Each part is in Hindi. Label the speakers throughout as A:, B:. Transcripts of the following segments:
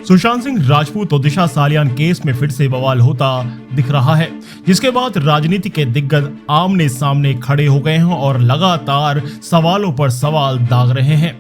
A: सुशांत सिंह राजपूत और दिशा सालियान केस में फिर से बवाल होता दिख रहा है, जिसके बाद राजनीति के दिग्गज आमने सामने खड़े हो गए हैं और लगातार सवालों पर सवाल दाग रहे हैं।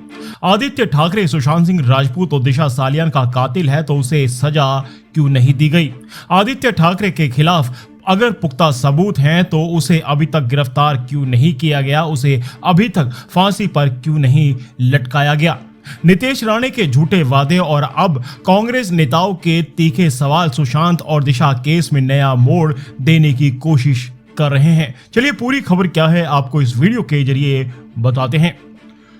A: आदित्य ठाकरे सुशांत सिंह राजपूत और दिशा सालियान का कातिल है तो उसे सजा क्यों नहीं दी गई? आदित्य ठाकरे के खिलाफ अगर पुख्ता सबूत हैं तो उसे अभी तक गिरफ्तार क्यों नहीं किया गया? उसे अभी तक फांसी पर क्यों नहीं लटकाया गया? नितेश राणे के झूठे वादे और अब कांग्रेस नेताओं के तीखे सवाल सुशांत और दिशा केस में नया मोड़ देने की कोशिश कर रहे हैं। चलिए पूरी खबर क्या है आपको इस वीडियो के जरिए बताते हैं।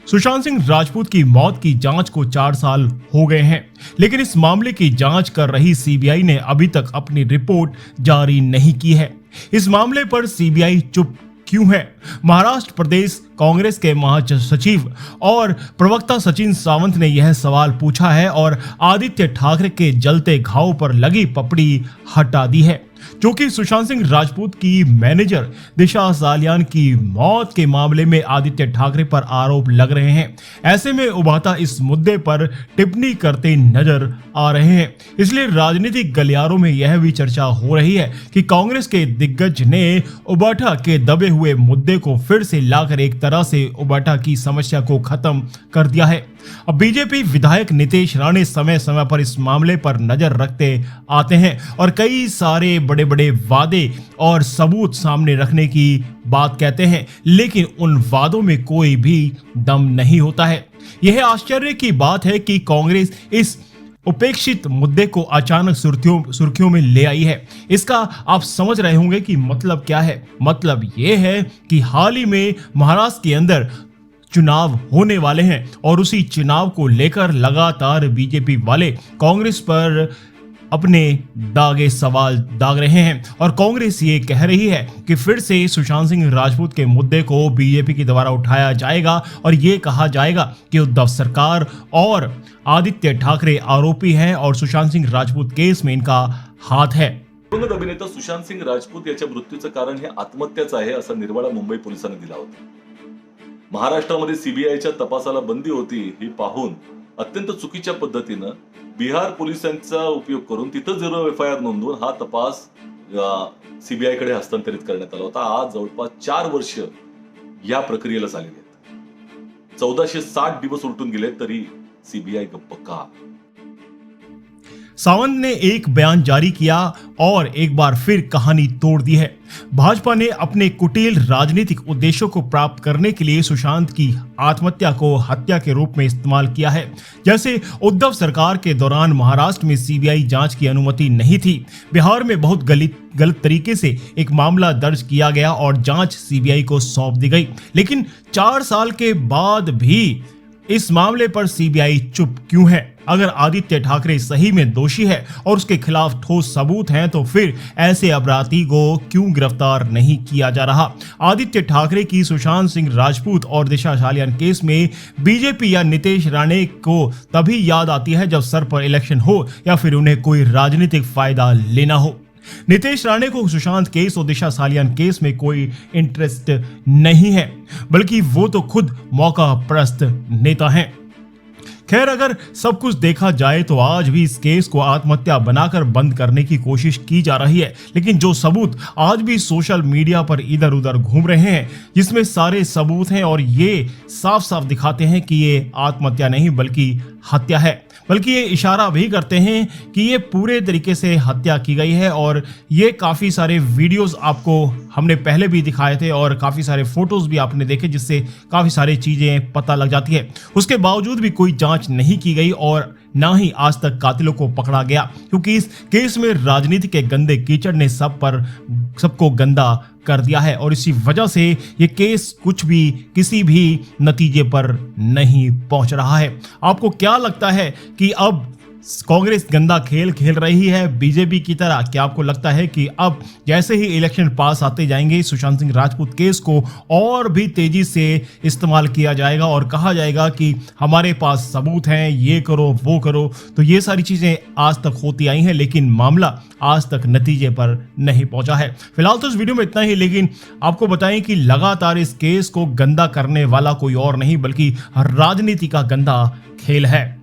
A: सुशांत सिंह राजपूत की मौत की जांच को 4 साल हो गए हैं, लेकिन इस मामले की जांच कर रही सीबीआई ने अभी तक अपनी रिपोर्ट जारी नहीं की है। इस मामले पर सीबीआई चुप क्यों है? महाराष्ट्र प्रदेश कांग्रेस के महासचिव और प्रवक्ता सचिन सावंत ने यह सवाल पूछा है और आदित्य ठाकरे के जलते घाव पर लगी पपड़ी हटा दी है, क्योंकि सुशांत सिंह राजपूत की मैनेजर दिशा सालियान की मौत के मामले में आदित्य ठाकरे पर आरोप लग रहे हैं। ऐसे में उबाटा इस मुद्दे पर टिप्पणी करते नजर आ रहे हैं। इसलिए राजनीतिक गलियारों में यह भी चर्चा हो रही है कि कांग्रेस के दिग्गज ने उबाटा के दबे हुए मुद्दे को फिर से लाकर एक तरह से उबाटा की समस्या को खत्म कर दिया है। अब बीजेपी विधायक नितेश राणे समय समय पर इस मामले पर नजर रखते आते हैं और कई सारे बड़े बड़े वादे और सबूत सामने रखने की बात कहते हैं, लेकिन उन वादों में कोई भी दम नहीं होता है। यह आश्चर्य की बात है कि कांग्रेस इस उपेक्षित मुद्दे को अचानक सुर्खियों में ले आई है। इसका आप समझ रहे होंगे कि मतलब क्या है। मतलब यह है कि हाल ही में महाराष्ट्र के अंदर चुनाव होने वाले हैं और उसी चुनाव को लेकर लगातार बीजेपी वाले कांग्रेस पर अपने सवाल दाग रहे हैं और कांग्रेस ये कह रही है कि फिर से सुशांत सिंह राजपूत के मुद्दे को बीजेपी के द्वारा उठाया जाएगा और ये कहा जाएगा कि उद्धव सरकार और आदित्य ठाकरे आरोपी हैं और सुशांत सिंह राजपूत केस में इनका हाथ है।
B: दिवंगत अभिनेता सुशांत सिंह राजपूत याच्या मृत्यूचं कारण हे आत्महत्याच आहे असा निर्वाळा मुंबई पोलिसांनी दिला होता। महाराष्ट्रामध्ये सीबीआयच्या तपासाला बंदी होती ही पाहून अत्यंत चुकीच्या पद्धतीनं बिहार पोलिसांचा उपयोग करून तिथं 0 एफआयआर नोंदवून हा तपास सीबीआय कडे हस्तांतरित करण्यात आला होता। आज जवळपास 4 वर्ष या प्रक्रियेला झालेली आहेत। 1460 दिवस उलटून गेले तरी सीबीआई गप्प का?
A: सावंत ने एक बयान जारी किया और एक बार फिर कहानी तोड़ दी है। भाजपा ने अपने कुटिल राजनीतिक उद्देश्यों को प्राप्त करने के लिए सुशांत की आत्महत्या को हत्या के रूप में इस्तेमाल किया है। जैसे उद्धव सरकार के दौरान महाराष्ट्र में सीबीआई जांच की अनुमति नहीं थी, बिहार में बहुत गलत तरीके से एक मामला दर्ज किया गया और जांच सीबीआई को सौंप दी गई, लेकिन 4 साल के बाद भी इस मामले पर सीबीआई चुप क्यों है? अगर आदित्य ठाकरे सही में दोषी है और उसके खिलाफ ठोस सबूत हैं तो फिर ऐसे अपराधी को क्यों गिरफ्तार नहीं किया जा रहा? आदित्य ठाकरे की सुशांत सिंह राजपूत और दिशा सालियान केस में बीजेपी या नितेश राणे को तभी याद आती है जब सर पर इलेक्शन हो या फिर उन्हें कोई राजनीतिक फायदा लेना हो। नितेश राणे को सुशांत केस और दिशा सालियान केस में कोई इंटरेस्ट नहीं है, बल्कि वो तो खुद मौका परस्त नेता हैं। खैर, अगर सब कुछ देखा जाए तो आज भी इस केस को आत्महत्या बनाकर बंद करने की कोशिश की जा रही है, लेकिन जो सबूत आज भी सोशल मीडिया पर इधर उधर घूम रहे हैं, जिसमें सारे सबूत हैं और ये साफ साफ दिखाते हैं कि ये आत्महत्या नहीं बल्कि हत्या है, बल्कि ये इशारा भी करते हैं कि ये पूरे तरीके से हत्या की गई है। और ये काफ़ी सारे वीडियोस आपको हमने पहले भी दिखाए थे और काफ़ी सारे फोटोज भी आपने देखे, जिससे काफ़ी सारी चीज़ें पता लग जाती है। उसके बावजूद भी कोई जांच नहीं की गई और ना ही आज तक कातिलों को पकड़ा गया, क्योंकि इस केस में राजनीति के गंदे कीचड़ ने सबको गंदा कर दिया है और इसी वजह से ये केस कुछ भी किसी भी नतीजे पर नहीं पहुंच रहा है। आपको क्या लगता है कि अब कांग्रेस गंदा खेल खेल रही है बीजेपी की तरह? क्या आपको लगता है कि अब जैसे ही इलेक्शन पास आते जाएंगे सुशांत सिंह राजपूत केस को और भी तेजी से इस्तेमाल किया जाएगा और कहा जाएगा कि हमारे पास सबूत हैं, ये करो वो करो? तो ये सारी चीजें आज तक होती आई हैं, लेकिन मामला आज तक नतीजे पर नहीं पहुंचा है। फिलहाल तो इस वीडियो में इतना ही, लेकिन आपको बताएं कि लगातार इस केस को गंदा करने वाला कोई और नहीं बल्कि राजनीति का गंदा खेल है।